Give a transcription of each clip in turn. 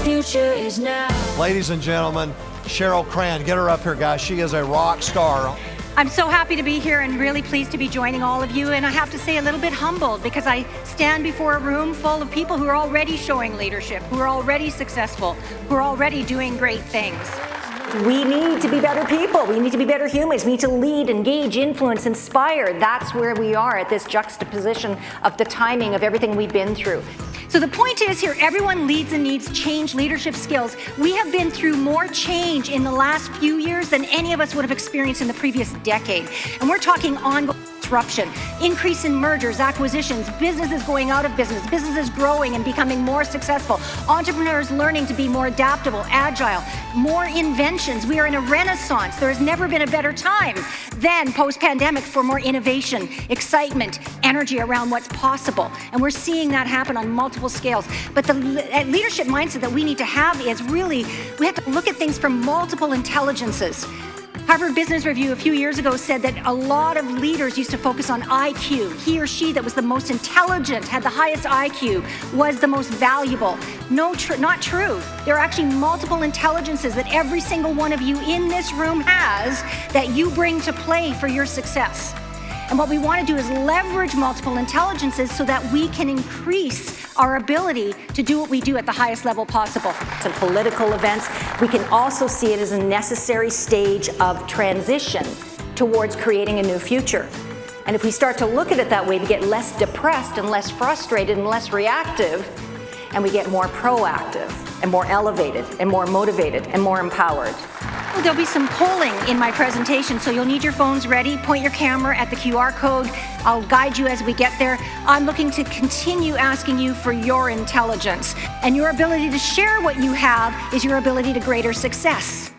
future is now. Ladies and gentlemen, Cheryl Cran, get her up here, guys. She is a rock star. I'm so happy to be here and really pleased to be joining all of you. And I have to say a little bit humbled because I stand before a room full of people who are already showing leadership, who are already successful, who are already doing great things. We need to be better people. We need to be better humans. We need to lead, engage, influence, inspire. That's where we are at this juxtaposition of the timing of everything we've been through. So the point is here, everyone leads and needs change leadership skills. We have been through more change in the last few years than any of us would have experienced in the previous decade. And we're talking ongoing disruption, increase in mergers, acquisitions, businesses going out of business, businesses growing and becoming more successful, entrepreneurs learning to be more adaptable, agile, more inventions. We are in a renaissance. There has never been a better time than post-pandemic for more innovation, excitement, energy around what's possible. And we're seeing that happen on multiple scales. But the leadership mindset that we need to have is really, we have to look at things from multiple intelligences. Harvard Business Review a few years ago said that a lot of leaders used to focus on IQ. He or she that was the most intelligent, had the highest IQ, was the most valuable. No, not true. There are actually multiple intelligences that every single one of you in this room has that you bring to play for your success. And what we want to do is leverage multiple intelligences so that we can increase our ability to do what we do at the highest level possible. In political events, we can also see it as a necessary stage of transition towards creating a new future. And if we start to look at it that way, we get less depressed and less frustrated and less reactive, and we get more proactive and more elevated and more motivated and more empowered. There'll be some polling in my presentation, so you'll need your phones ready. Point your camera at the QR code. I'll guide you as we get there. I'm looking to continue asking you for your intelligence. And your ability to share what you have is your ability to greater success.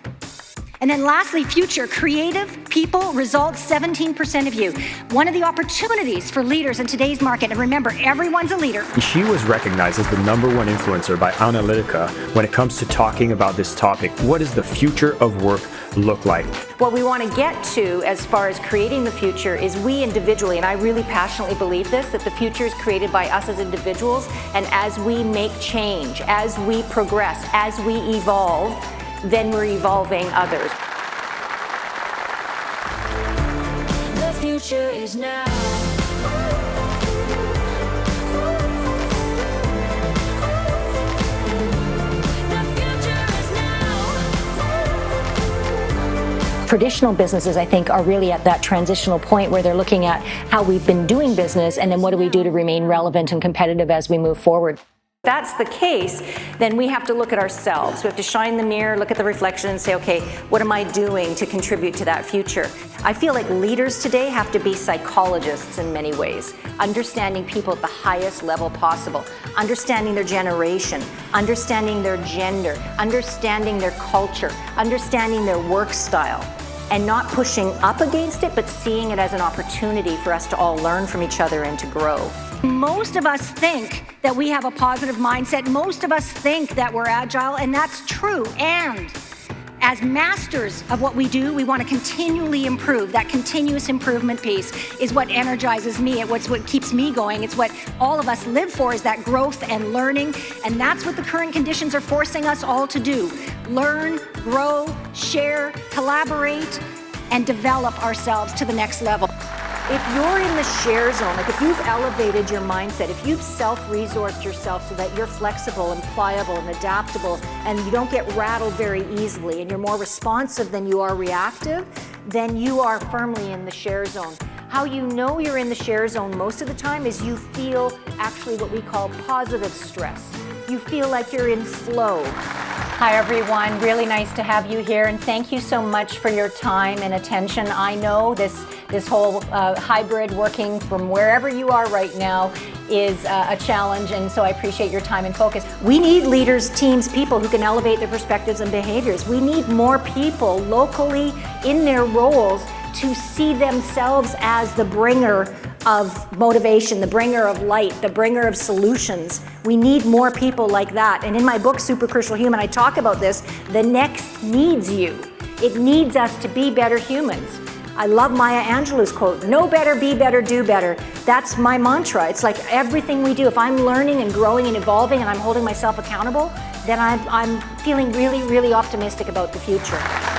And then lastly, future, creative people, results, 17% of you. One of the opportunities for leaders in today's market, and remember, everyone's a leader. She was recognized as the #1 influencer by Analytica when it comes to talking about this topic. What does the future of work look like? What we want to get to as far as creating the future is we individually, and I really passionately believe this, that the future is created by us as individuals, and as we make change, as we progress, as we evolve, then we're evolving others. The future is now. Traditional businesses, I think, are really at that transitional point where they're looking at how we've been doing business and then what do we do to remain relevant and competitive as we move forward. If that's the case, then we have to look at ourselves. We have to shine the mirror, look at the reflection and say, okay, what am I doing to contribute to that future? I feel like leaders today have to be psychologists in many ways, understanding people at the highest level possible, understanding their generation, understanding their gender, understanding their culture, understanding their work style, and not pushing up against it, but seeing it as an opportunity for us to all learn from each other and to grow. Most of us think that we have a positive mindset. Most of us think that we're agile, and that's true. And as masters of what we do, we want to continually improve. That continuous improvement piece is what energizes me. It's what keeps me going. It's what all of us live for, is that growth and learning. And that's what the current conditions are forcing us all to do. Learn, grow, share, collaborate, and develop ourselves to the next level. If you're in the share zone, like if you've elevated your mindset, if you've self-resourced yourself so that you're flexible and pliable and adaptable and you don't get rattled very easily and you're more responsive than you are reactive, then you are firmly in the share zone. How you know you're in the share zone most of the time is you feel actually what we call positive stress. You feel like you're in flow. Hi everyone, really nice to have you here, and thank you so much for your time and attention. I know this whole hybrid working from wherever you are right now is a challenge, and so I appreciate your time and focus. We need leaders, teams, people who can elevate their perspectives and behaviors. We need more people locally in their roles to see themselves as the bringer of motivation, the bringer of light, the bringer of solutions. We need more people like that. And in my book, Super Crucial Human, I talk about this. The next needs you. It needs us to be better humans. I love Maya Angelou's quote, know better, be better, do better. That's my mantra. It's like everything we do, if I'm learning and growing and evolving and I'm holding myself accountable, then I'm feeling really, really optimistic about the future.